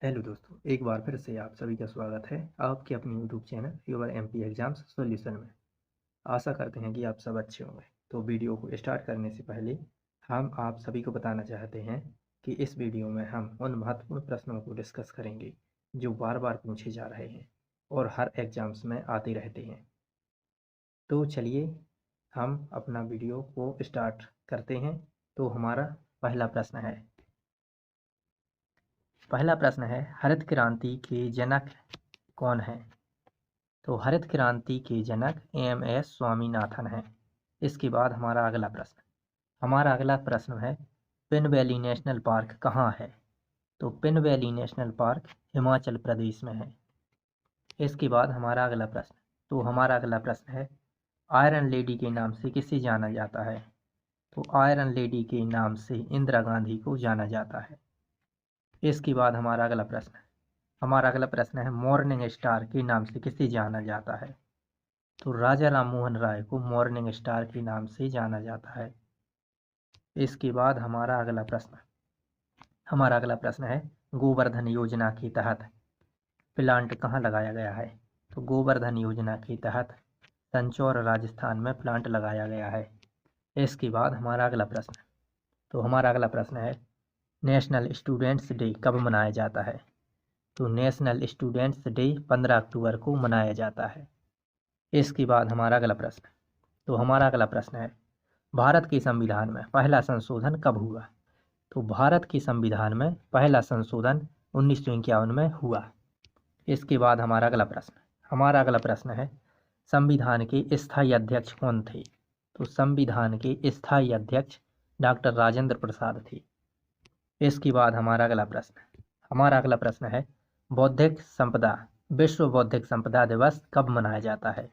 Hello दोस्तों, एक बार फिर से आप सभी का स्वागत है आपके अपने YouTube channel your MP exams solution में। आशा करते हैं कि आप सब अच्छे होंगे। तो वीडियो को स्टार्ट करने से पहले हम आप सभी को बताना चाहते हैं कि इस वीडियो में हम उन महत्वपूर्ण प्रश्नों को डिस्कस करेंगे जो बार बार पूछे जा रहे हैं और हर एग्जाम्स में आते रहते हैं। तो चलिए हम अपना वीडियो को स्टार्ट करते हैं। तो हमारा पहला प्रश्न है हरित क्रांति के जनक कौन है? तो हरित क्रांति के जनक एम.एस. स्वामीनाथन हैं। इसके बाद हमारा अगला प्रश्न है पिन वैली नेशनल पार्क कहाँ है? तो Pin Valley National Park Himachal Pradesh में है। इसके बाद हमारा अगला प्रश्न है आयरन लेडी के नाम से किसे जाना जाता है? तो आयरन लेडी के नाम से इंदिरा गांधी को जाना जाता है। इसके बाद हमारा अगला प्रश्न है मॉर्निंग स्टार के नाम से किसे जाना जाता है? तो राजा राम मोहन राय को मॉर्निंग स्टार के नाम से जाना जाता है। इसके बाद हमारा अगला प्रश्न है गोवर्धन योजना के तहत प्लांट कहाँ लगाया गया है? तो गोवर्धन योजना के तहत संचौर राजस्थान में प्लांट लगाया गया है। इसके बाद हमारा अगला प्रश्न है नेशनल स्टूडेंट्स डे कब मनाया जाता है? तो नेशनल स्टूडेंट्स डे 15 अक्टूबर को मनाया जाता है। इसके बाद हमारा अगला प्रश्न है भारत के संविधान में पहला संशोधन कब हुआ? तो भारत के संविधान में पहला संशोधन 1951 में हुआ। इसके बाद हमारा अगला प्रश्न है संविधान के स्थायी अध्यक्ष कौन थे? तो संविधान के स्थायी अध्यक्ष डॉक्टर राजेंद्र प्रसाद थे। इसके बाद हमारा अगला प्रश्न है विश्व बौद्धिक संपदा दिवस कब मनाया जाता है?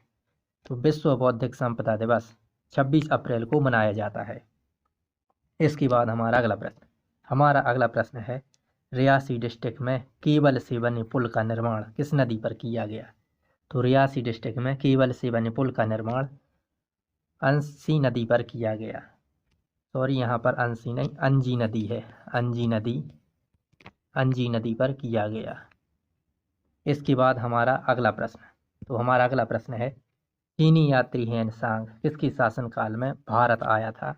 तो विश्व बौद्धिक संपदा दिवस 26 अप्रैल को मनाया जाता है। इसके बाद हमारा अगला प्रश्न है रियासी डिस्ट्रिक्ट में केबल से बने पुल का निर्माण किस नदी पर किया गया? तो रियासी डिस्ट्रिक्ट में केबल से बने पुल का निर्माण अंशी नदी पर किया गया। सॉरी, यहाँ पर अंशी नहीं, अंजी नदी है। अंजी नदी पर किया गया। इसके बाद हमारा अगला प्रश्न है चीनी यात्री हेन सांग किसके शासनकाल में भारत आया था?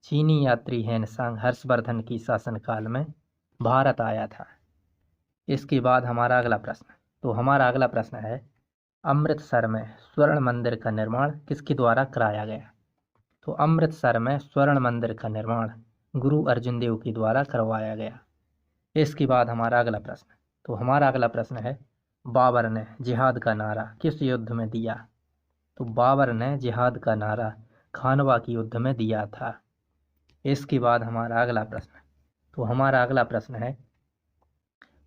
चीनी यात्री हेन सांग हर्षवर्धन की शासनकाल में भारत आया था। इसके बाद हमारा अगला प्रश्न है अमृतसर में स्वर्ण मंदिर का निर्माण किसके द्वारा कराया गया? तो अमृतसर में स्वर्ण मंदिर का निर्माण गुरु अर्जुन देव के द्वारा करवाया गया। इसके बाद हमारा अगला प्रश्न है बाबर ने जिहाद का नारा किस युद्ध में दिया? तो बाबर ने जिहाद का नारा खानवा के युद्ध में दिया था। इसके बाद हमारा अगला प्रश्न है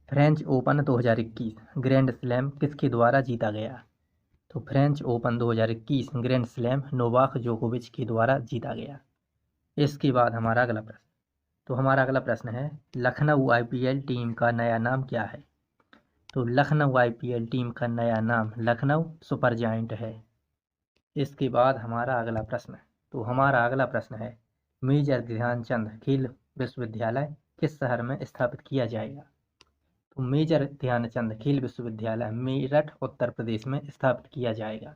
फ्रेंच ओपन 2021 ग्रैंड स्लैम किसके द्वारा जीता गया? तो French open 2021 grand slam Novak जोकोविच के द्वारा जीता गया। इसके बाद हमारा अगला प्रश्न है लखनऊ आईपीएल टीम का नया नाम क्या है? तो लखनऊ आईपीएल टीम का नया नाम लखनऊ सुपर जायंट है। इसके बाद हमारा अगला प्रश्न है मेजर ध्यानचंद खेल विश्वविद्यालय किस शहर में स्थापित किया जाएगा? तो मेजर ध्यानचंद खेल विश्वविद्यालय मेरठ उत्तर प्रदेश में स्थापित किया जाएगा।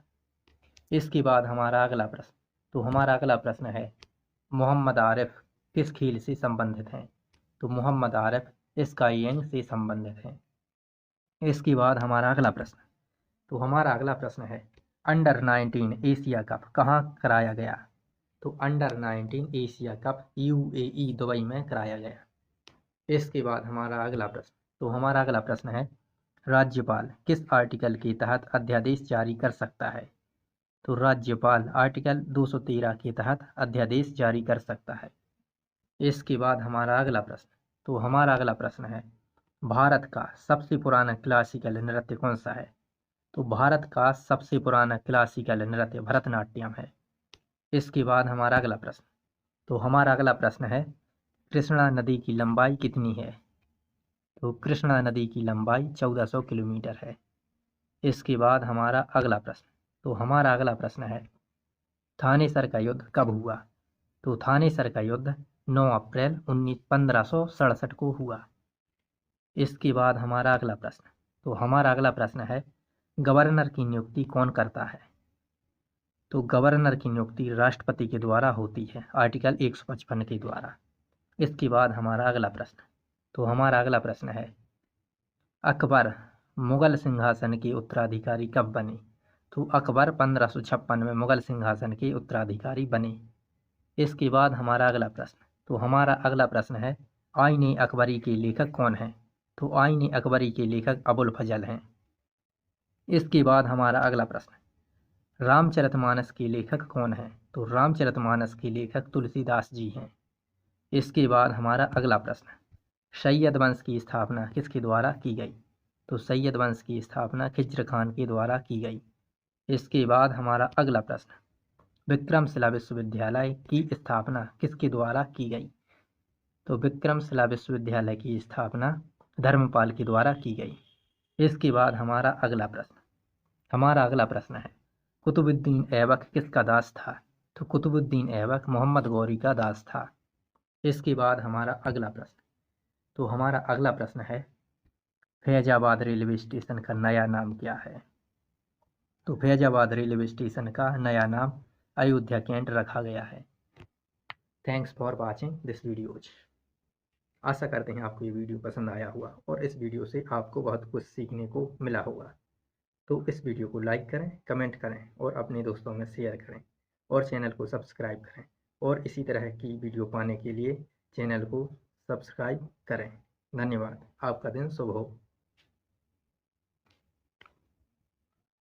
इसके बाद हमारा अगला प्रश्न है मोहम्मद आरिफ किस खेल से संबंधित हैं? तो मोहम्मद आरिफ स्काईइंग से संबंधित हैं। इसके बाद हमारा अगला प्रश्न है अंडर 19 एशिया कप कहाँ कराया गया? तो under 19 Asia cup UAE Dubai में कराया गया। इसके बाद हमारा अगला प्रश्न है राज्यपाल किस आर्टिकल के तहत अध्यादेश जारी कर सकता है? तो राज्यपाल आर्टिकल 213 के तहत अध्यादेश जारी कर सकता है। इसके बाद हमारा अगला प्रश्न है भारत का सबसे पुराना क्लासिकल नृत्य कौन सा है? तो भारत का सबसे पुराना क्लासिकल नृत्य भरतनाट्यम है। इसके बाद हमारा अगला प्रश्न है कृष्णा नदी की लंबाई कितनी है? तो कृष्णा नदी की लंबाई 1400 किलोमीटर है। इसके बाद हमारा अगला प्रश्न है थानेसर का युद्ध कब हुआ? तो थानेसर का युद्ध 9 अप्रैल 1567 को हुआ। इसके बाद हमारा अगला प्रश्न, तो हमारा अगला प्रश्न है गवर्नर की नियुक्ति कौन करता है? तो गवर्नर की नियुक्ति राष्ट्रपति के द्वारा होती है, आर्टिकल 155 के द्वारा। इसके बाद हमारा अगला प्रश्न, तो हमारा अगला प्रश्न है अकबर मुगल सिंहासन के उत्तराधिकारी कब बने? तो अकबर 1556 में मुगल सिंहासन के उत्तराधिकारी बने। इसके बाद हमारा अगला प्रश्न, तो हमारा अगला प्रश्न है आईन अकबरी के लेखक कौन हैं? तो आईन अकबरी के लेखक अबुल फजल हैं। इसके बाद हमारा अगला प्रश्न रामचरितमानस के लेखक कौन हैं? तो रामचरितमानस के लेखक तुलसीदास जी हैं। इसके बाद हमारा अगला प्रश्न सैयद वंश की स्थापना किसके द्वारा की गई? तो सैयद वंश की स्थापना खिज्र खान के द्वारा की गई। इसके बाद हमारा अगला प्रश्न विक्रमशिला विश्वविद्यालय की स्थापना किसके द्वारा की गई? तो विक्रमशिला विश्वविद्यालय की स्थापना धर्मपाल के द्वारा की गई। इसके बाद हमारा अगला प्रश्न है कुतुबुद्दीन ऐबक किसका दास था? तो कुतुबुद्दीन ऐबक मोहम्मद गौरी का दास था। इसके बाद हमारा अगला प्रश्न, तो हमारा अगला प्रश्न है फैजाबाद रेलवे स्टेशन का नया नाम क्या है? तो फैजाबाद रेलवे स्टेशन का नया नाम अयोध्या कैंट रखा गया है। Thanks for watching this videos. आशा करते हैं आपको ये वीडियो पसंद आया होगा और इस वीडियो से आपको बहुत कुछ सीखने को मिला होगा। तो इस वीडियो को लाइक करें, कमेंट करें और अपने दोस्तों में शेयर करें और चैनल को सब्सक्राइब करें और इसी तरह की वीडियो पाने के लिए चैनल को सब्सक्राइब करें। धन्यवाद। आपका दिन शुभ हो।